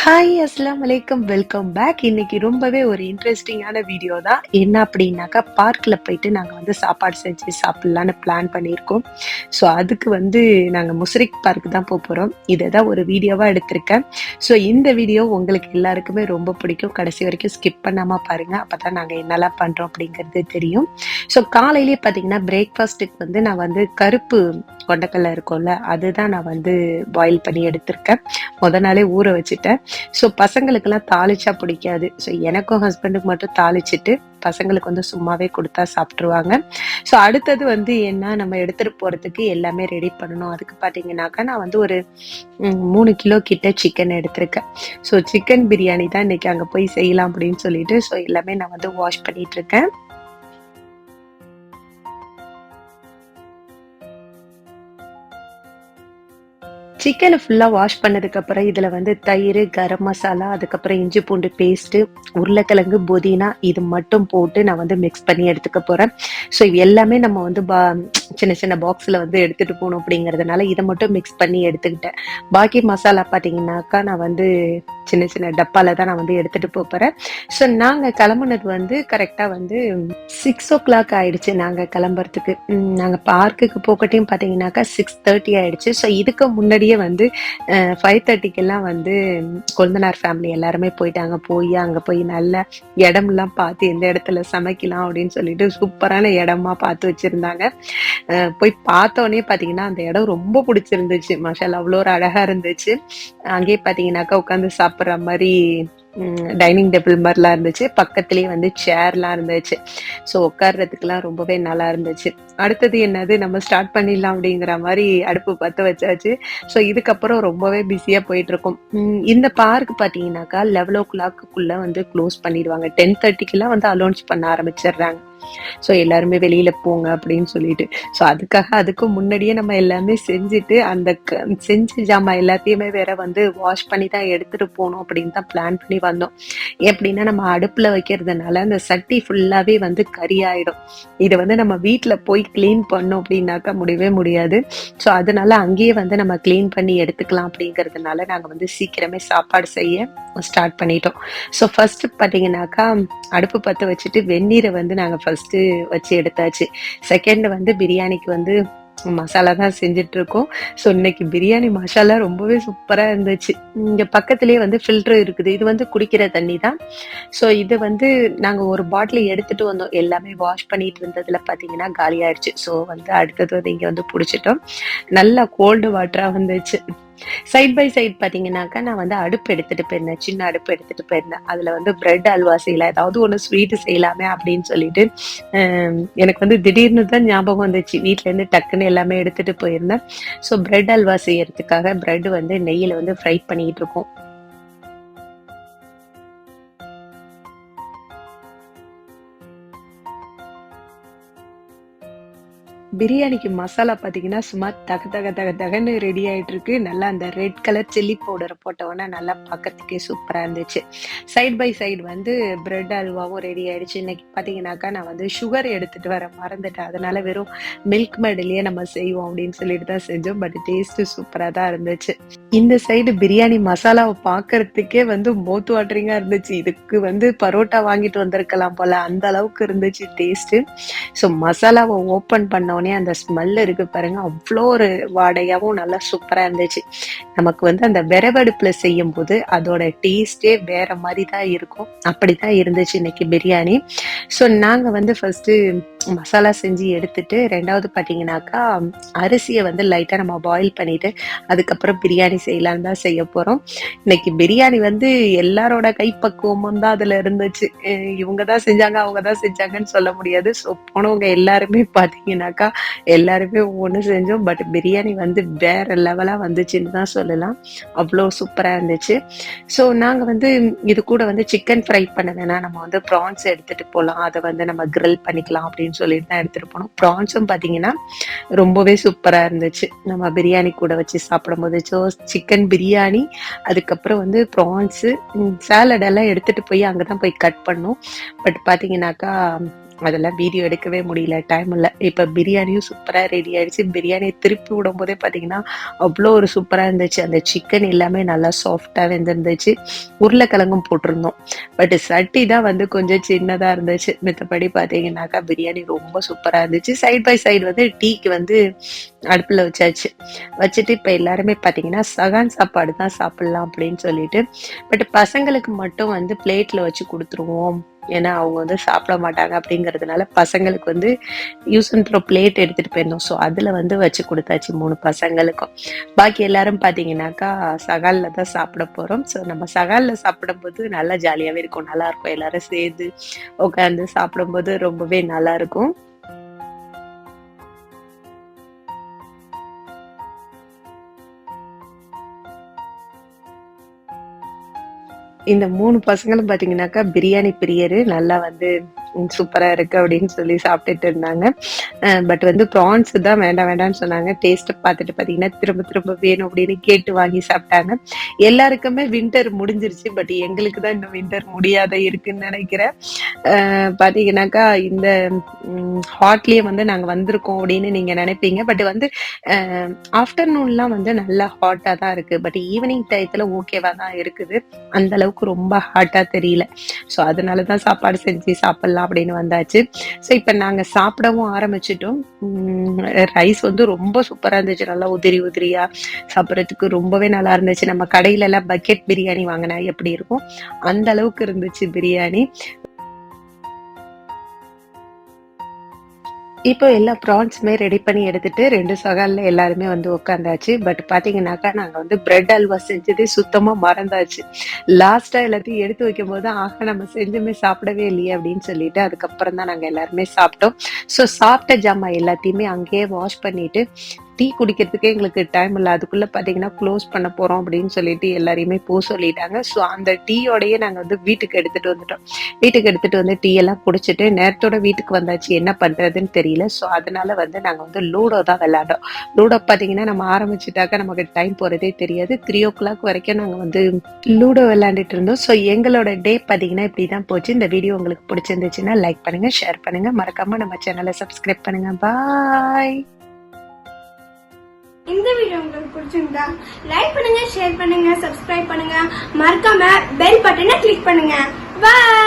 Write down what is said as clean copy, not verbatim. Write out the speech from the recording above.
Hi அஸ்ஸலாமு அலைக்கும், welcome back. இன்னைக்கு ரொம்பவே ஒரு இன்ட்ரெஸ்டிங்கான வீடியோ தான். என்ன அப்படின்னாக்கா, பார்க்கில் போயிட்டு நாங்கள் வந்து சாப்பாடு செஞ்சு சாப்பிட்லான்னு பிளான் பண்ணியிருக்கோம். ஸோ அதுக்கு வந்து நாங்கள் முஸ்ரிக் பார்க் தான் போகிறோம். இதை தான் ஒரு வீடியோவாக எடுத்திருக்கேன். ஸோ இந்த வீடியோ உங்களுக்கு எல்லாருக்குமே ரொம்ப பிடிக்கும். கடைசி வரைக்கும் ஸ்கிப் பண்ணாமல் பாருங்கள், அப்போ தான் நாங்கள் என்னெல்லாம் பண்ணுறோம் அப்படிங்கிறது தெரியும். ஸோ காலையிலேயே பார்த்தீங்கன்னா பிரேக்ஃபாஸ்ட்டுக்கு வந்து நான் வந்து கருப்பு கொண்டக்கடலை இருக்கும்ல, அதுதான் நான் வந்து பாயில் பண்ணி எடுத்திருக்கேன். முத நாளே ஊற வச்சுட்டேன். ஸோ பசங்களுக்கெல்லாம் தாளிச்சா பிடிக்காது. ஸோ எனக்கும் ஹஸ்பண்டுக்கு மட்டும் தாளிச்சிட்டு பசங்களுக்கு வந்து சும்மாவே கொடுத்தா சாப்பிட்ருவாங்க. ஸோ அடுத்தது வந்து என்ன, நம்ம எடுத்துட்டு போறதுக்கு எல்லாமே ரெடி பண்ணணும். அதுக்கு பார்த்தீங்கன்னாக்கா நான் வந்து ஒரு 3 கிலோ கிட்ட சிக்கன் எடுத்திருக்கேன். ஸோ சிக்கன் பிரியாணி தான் இன்னைக்கு அங்கே போய் செய்யலாம் அப்படின்னு சொல்லிட்டு ஸோ எல்லாமே நான் வந்து வாஷ் பண்ணிட்டு இருக்கேன். சிக்கனை ஃபுல்லாக வாஷ் பண்ணதுக்கப்புறம் இதில் வந்து தயிர், கரம் மசாலா, அதுக்கப்புறம் இஞ்சி பூண்டு பேஸ்ட்டு, உருளைக்கிழங்கு, புதினா இது மட்டும் போட்டு நான் வந்து மிக்ஸ் பண்ணி எடுத்துக்க போகிறேன். ஸோ இது எல்லாமே நம்ம வந்து சின்ன சின்ன பாக்ஸில் வந்து எடுத்துகிட்டு போகணும் அப்படிங்கிறதுனால இதை மட்டும் மிக்ஸ் பண்ணி எடுத்துக்கிட்டேன். பாக்கி மசாலா பார்த்தீங்கன்னாக்கா நான் வந்து சின்ன சின்ன டப்பாவில் தான் நான் வந்து எடுத்துகிட்டு போகிறேன். ஸோ நாங்கள் கிளம்புனது வந்து கரெக்டாக வந்து 6 o'clock ஆயிடுச்சு நாங்கள் கிளம்புறதுக்கு. நாங்கள் பார்க்குக்கு போகட்டையும் பார்த்தீங்கன்னாக்கா 6:30 ஆயிடுச்சு. ஸோ இதுக்கு முன்னாடியே வந்து 5:30க்கெல்லாம் வந்து கொழுந்தனார் ஃபேமிலி எல்லாருமே போயிட்டாங்க. அங்கே போய் நல்ல இடம்லாம் பார்த்து எந்த இடத்துல சமைக்கலாம் அப்படின்னு சொல்லிட்டு சூப்பரான இடமா பார்த்து வச்சிருந்தாங்க. போய் பார்த்தோன்னே பார்த்தீங்கன்னா அந்த இடம் ரொம்ப பிடிச்சிருந்துச்சு. மாஷாஅல்லாஹ் அவ்வளோ ஒரு அழகா இருந்துச்சு. அங்கேயே பார்த்தீங்கன்னாக்கா உட்காந்து சாப்பிட்ற மாதிரி டைனிங் டேபிள் மாதிரிலாம் இருந்துச்சு. பக்கத்துலேயே வந்து சேர்லாம் இருந்துச்சு. ஸோ உட்கார்றதுக்குலாம் ரொம்பவே நல்லா இருந்துச்சு. அடுத்தது என்னது, நம்ம ஸ்டார்ட் பண்ணிடலாம் அப்படிங்கிற மாதிரி அடுப்பு பற்ற வச்சாச்சு. ஸோ இதுக்கப்புறம் ரொம்பவே பிஸியாக போயிட்டுருக்கோம். இந்த பார்க் பார்த்தீங்கன்னாக்கா 11 o'clock வந்து க்ளோஸ் பண்ணிடுவாங்க. 10:30க்கெல்லாம் வந்து அலௌன்ஸ் பண்ண ஆரம்பிச்சிடுறாங்க. ஸோ எல்லாருமே வெளியில போங்க அப்படின்னு சொல்லிட்டு. ஸோ அதுக்கு முன்னாடியே நம்ம எல்லாமே செஞ்சுட்டு அந்த செஞ்ச ஜாமான் எல்லாத்தையுமே வேற வந்து வாஷ் பண்ணி தான் எடுத்துட்டு போகணும் அப்படின்னு தான் பிளான் பண்ணி வந்தோம். எப்படின்னா நம்ம அடுப்புல வைக்கிறதுனால அந்த சட்டி ஃபுல்லாவே வந்து கறி ஆயிடும். இதை வந்து நம்ம வீட்டில் போய் கிளீன் பண்ணோம் அப்படின்னாக்கா முடியவே முடியாது. ஸோ அதனால அங்கேயே வந்து நம்ம கிளீன் பண்ணி எடுத்துக்கலாம் அப்படிங்கிறதுனால நாங்கள் வந்து சீக்கிரமே சாப்பாடு செய்ய ஸ்டார்ட் பண்ணிட்டோம். ஸோ ஃபர்ஸ்ட் பார்த்தீங்கன்னாக்கா அடுப்பு பற்ற வச்சுட்டு வெந்நீரை வந்து நாங்கள் ஃபர்ஸ்ட் வச்சு எடுத்தாச்சு. செகண்ட் வந்து பிரியாணிக்கு வந்து மசாலா தான் செஞ்சுட்டு இருக்கோம். ஸோ இன்னைக்கு பிரியாணி மசாலா ரொம்பவே சூப்பராக இருந்துச்சு. இங்கே பக்கத்துலேயே வந்து ஃபில்டர் இருக்குது. இது வந்து குடிக்கிற தண்ணி தான். ஸோ இது வந்து நாங்கள் ஒரு பாட்டில் எடுத்துட்டு வந்தோம். எல்லாமே வாஷ் பண்ணிட்டு இருந்ததுல பார்த்தீங்கன்னா காலி ஆயிடுச்சு. ஸோ வந்து அடுத்தது வந்து இங்கே வந்து பிடிச்சிட்டோம். நல்லா கோல்டு வாட்டராக வந்துச்சு. சைட் பை சைட் பார்த்தீங்கன்னாக்கா நான் வந்து அடுப்பு எடுத்துட்டு போயிருந்தேன். சின்ன அடுப்பு எடுத்துட்டு போயிருந்தேன். அதில் வந்து பிரெட் அல்வா செய்யலாம், ஏதாவது ஒன்று ஸ்வீட்டு செய்யலாமே அப்படின்னு சொல்லிட்டு எனக்கு வந்து திடீர்னு தான் ஞாபகம் வந்துச்சு. வீட்டிலேருந்து டக்குன்னு எல்லாமே எடுத்துட்டு போயிருந்தேன். ஸோ பிரெட் அல்வா செய்யறதுக்காக பிரெட் வந்து நெய்யில் வந்து ஃப்ரை பண்ணிட்டு இருக்கோம். பிரியாணிக்கு மசாலா பார்த்தீங்கன்னா சும்மா தகன்னு ரெடி ஆயிட்டு இருக்கு. நல்லா அந்த ரெட் கலர் சில்லி பவுடர் போட்டவொன்னே நல்லா பார்க்கறதுக்கே சூப்பராக இருந்துச்சு. சைட் பை சைடு வந்து பிரெட் அல்வாவும் ரெடி ஆயிடுச்சு. இன்னைக்கு பார்த்தீங்கன்னாக்கா நான் வந்து சுகர் எடுத்துட்டு வர மறந்துட்டேன். அதனால வெறும் மில்க் மேட்லயே நம்ம செய்வோம் அப்படின்னு சொல்லிட்டு தான் செஞ்சோம். பட் டேஸ்ட் சூப்பராக தான் இருந்துச்சு. இந்த சைடு பிரியாணி மசாலாவை பார்க்கறதுக்கே வந்து மவுத் வாட்டரிங்கா இருந்துச்சு. இதுக்கு வந்து பரோட்டா வாங்கிட்டு வந்திருக்கலாம் போல, அந்த அளவுக்கு இருந்துச்சு டேஸ்ட். ஸோ மசாலாவை ஓப்பன் பண்ண அந்த ஸ்மெல் இருக்கு பாருங்க, அவ்வளோ ஒரு வாடையாவும் நல்லா சூப்பரா இருந்துச்சு. நமக்கு வந்து அந்த விரவடுப்புல செய்யும் போது அதோட டேஸ்டே வேற மாதிரி தான் இருக்கும். அப்படிதான் இருந்துச்சு இன்னைக்கு பிரியாணி. ஸோ நாங்க வந்து ஃபர்ஸ்ட் மசாலா செஞ்சு எடுத்துட்டு, ரெண்டாவது பார்த்தீங்கன்னாக்கா அரிசியை வந்து லைட்டா நம்ம பாயில் பண்ணிட்டு அதுக்கப்புறம் பிரியாணி செய்யலான்னு தான் செய்ய போறோம். இன்னைக்கு பிரியாணி வந்து எல்லாரோட கைப்பக்குவமும் தான் அதுல இருந்துச்சு. இவங்க தான் செஞ்சாங்க அவங்க தான் செஞ்சாங்கன்னு சொல்ல முடியாது. ஸோ போனவங்க எல்லாருமே பார்த்தீங்கன்னாக்கா எல்லாருமே ஒவ்வொன்று செஞ்சோம். பட் பிரியாணி வந்து வேற லெவலாக வந்துச்சுன்னு தான் சொல்லலாம். அவ்வளோ சூப்பராக இருந்துச்சு. ஸோ நாங்கள் வந்து இது கூட வந்து சிக்கன் ஃப்ரை பண்ண வேணாம், நம்ம வந்து ப்ரான்ஸ் எடுத்துகிட்டு போகலாம், அதை வந்து நம்ம கிரில் பண்ணிக்கலாம் அப்படின்னு சொல்லிட்டு தான் எடுத்துகிட்டு போனோம். ப்ரான்ஸும் பார்த்தீங்கன்னா ரொம்பவே சூப்பராக இருந்துச்சு நம்ம பிரியாணி கூட வச்சு சாப்பிடும்போது. ஸோ சிக்கன் பிரியாணி, அதுக்கப்புறம் வந்து ப்ரான்ஸு, சாலட் எல்லாம் எடுத்துகிட்டு போய் அங்கே தான் போய் கட் பண்ணோம். பட் பார்த்தீங்கன்னாக்கா அதெல்லாம் வீடியோ எடுக்கவே முடியல, டைம் இல்லை. இப்போ பிரியாணியும் சூப்பராக ரெடி ஆயிடுச்சு. பிரியாணியை திருப்பி விடும் போதே பார்த்தீங்கன்னா அவ்வளோ ஒரு சூப்பராக இருந்துச்சு. அந்த சிக்கன் எல்லாமே நல்லா சாஃப்டாக வெந்திருந்துச்சு. உருளைக்கிழங்கும் போட்டிருந்தோம். பட் சட்டி தான் வந்து கொஞ்சம் சின்னதாக இருந்துச்சு. மித்தபடி பார்த்தீங்கன்னாக்கா பிரியாணி ரொம்ப சூப்பராக இருந்துச்சு. சைட் பை சைடு வந்து டீக்கு வந்து அடுப்பில் வச்சாச்சு. வச்சுட்டு இப்போ எல்லாருமே பார்த்தீங்கன்னா சகான் சாப்பாடு தான் சாப்பிட்லாம் அப்படின்னு சொல்லிட்டு, பட் பசங்களுக்கு மட்டும் வந்து பிளேட்டில் வச்சு கொடுத்துருவோம், ஏன்னா அவங்க வந்து சாப்பிட மாட்டாங்க அப்படிங்கிறதுனால பசங்களுக்கு வந்து யூஸ் அண்ட் த்ரோ பிளேட் எடுத்துட்டு போயிருந்தோம். ஸோ அதில் வந்து வச்சு கொடுத்தாச்சு 3 பசங்களுக்கும். பாக்கி எல்லாரும் பார்த்தீங்கன்னாக்கா சகால்ல தான் சாப்பிட போகிறோம். ஸோ நம்ம சகாலில் சாப்பிடும்போது நல்லா ஜாலியாகவே இருக்கும், நல்லா இருக்கும். எல்லாரும் சேர்ந்து உட்காந்து சாப்பிடும்போது ரொம்பவே நல்லா இருக்கும். இந்த 3 பசங்களும் பார்த்தீங்கன்னாக்கா பிரியாணி பிரியரு. நல்லா வந்து சூப்பரா இருக்கு அப்படின்னு சொல்லி சாப்பிட்டுட்டு இருந்தாங்க. பட் வந்து ப்ரான்ஸ் தான் வேண்டாம் வேண்டாம்னு சொன்னாங்க. டேஸ்ட் பார்த்துட்டு பார்த்தீங்கன்னா திரும்ப திரும்ப வேணும் அப்படின்னு கேட்டு வாங்கி சாப்பிட்டாங்க. எல்லாருக்குமே வின்டர் முடிஞ்சிருச்சு, பட் எங்களுக்கு தான் இன்னும் வின்டர் முடியாத இருக்குன்னு நினைக்கிறேன். பார்த்தீங்கன்னாக்கா இந்த ஹாட்லயே வந்து நாங்கள் வந்திருக்கோம் அப்படின்னு நீங்க நினைப்பீங்க. பட் வந்து ஆஃப்டர்நூன்லாம் வந்து நல்லா ஹாட்டாக தான் இருக்கு. பட் ஈவினிங் டயத்துல ஓகேவா தான் இருக்குது. அந்த அளவுக்கு ரொம்ப ஹாட்டா தெரியல. ஸோ அதனால தான் சாப்பாடு செஞ்சு சாப்பிடலாம் அப்படின்னு வந்தாச்சு. ஸோ இப்போ நாங்கள் சாப்பிடவும் ஆரம்பிச்சிட்டோம். ரைஸ் வந்து ரொம்ப சூப்பராக இருந்துச்சு. நல்லா உதிரி உதிரியா சாப்பிட்றதுக்கு ரொம்பவே நல்லா இருந்துச்சு. நம்ம கடையில எல்லாம் பக்கெட் பிரியாணி வாங்கினா எப்படி இருக்கும் அந்த அளவுக்கு இருந்துச்சு பிரியாணி. இப்போ எல்லா ப்ரான்ஸுமே ரெடி பண்ணி எடுத்துட்டு 2 சகால்ல எல்லாருமே வந்து உட்காந்தாச்சு. பட் பார்த்தீங்கன்னாக்கா நாங்கள் வந்து பிரெட் அல்வா செஞ்சதே சுத்தமாக மறந்தாச்சு. லாஸ்ட்டாக எல்லாத்தையும் எடுத்து வைக்கும் போது ஆக நம்ம செஞ்சுமே சாப்பிடவே இல்லையே அப்படின்னு சொல்லிட்டு அதுக்கப்புறம் தான் நாங்கள் எல்லாருமே சாப்பிட்டோம். ஸோ சாப்பிட்ட ஜாமான் எல்லாத்தையுமே அங்கேயே வாஷ் பண்ணிட்டு டீ குடிக்கிறதுக்கே எங்களுக்கு டைம் இல்லை. அதுக்குள்ள பார்த்தீங்கன்னா க்ளோஸ் பண்ண போறோம் அப்படின்னு சொல்லிட்டு எல்லாரையுமே போக சொல்லிட்டாங்க. ஸோ அந்த டீயோடையே நாங்கள் வந்து வீட்டுக்கு எடுத்துட்டு வந்துட்டோம். வீட்டுக்கு எடுத்துட்டு வந்து டீ எல்லாம் குடிச்சிட்டு நேரத்தோட வீட்டுக்கு வந்தாச்சு. என்ன பண்றதுன்னு தெரியல. ஸோ அதனால வந்து நாங்கள் வந்து லூடோ தான் விளையாடோம். லூடோ பார்த்தீங்கன்னா நம்ம ஆரம்பிச்சுட்டாக்கா நமக்கு டைம் போறதே தெரியாது. 3 o'clock வரைக்கும் நாங்கள் வந்து லூடோ விளையாண்டுட்டு இருந்தோம். ஸோ எங்களோட டே பார்த்தீங்கன்னா இப்படி தான் போச்சு. இந்த வீடியோ உங்களுக்கு பிடிச்சிருந்துச்சுன்னா லைக் பண்ணுங்க, ஷேர் பண்ணுங்க, மறக்காம நம்ம சேனலை சப்ஸ்கிரைப் பண்ணுங்க. பாய். இந்த வீடியோ உங்களுக்கு பிடிச்சிருந்தா லைக் பண்ணுங்க, ஷேர் பண்ணுங்க, சப்ஸ்கிரைப் பண்ணுங்க, மறக்காம பெல் பட்டனை கிளிக் பண்ணுங்க. பாய்.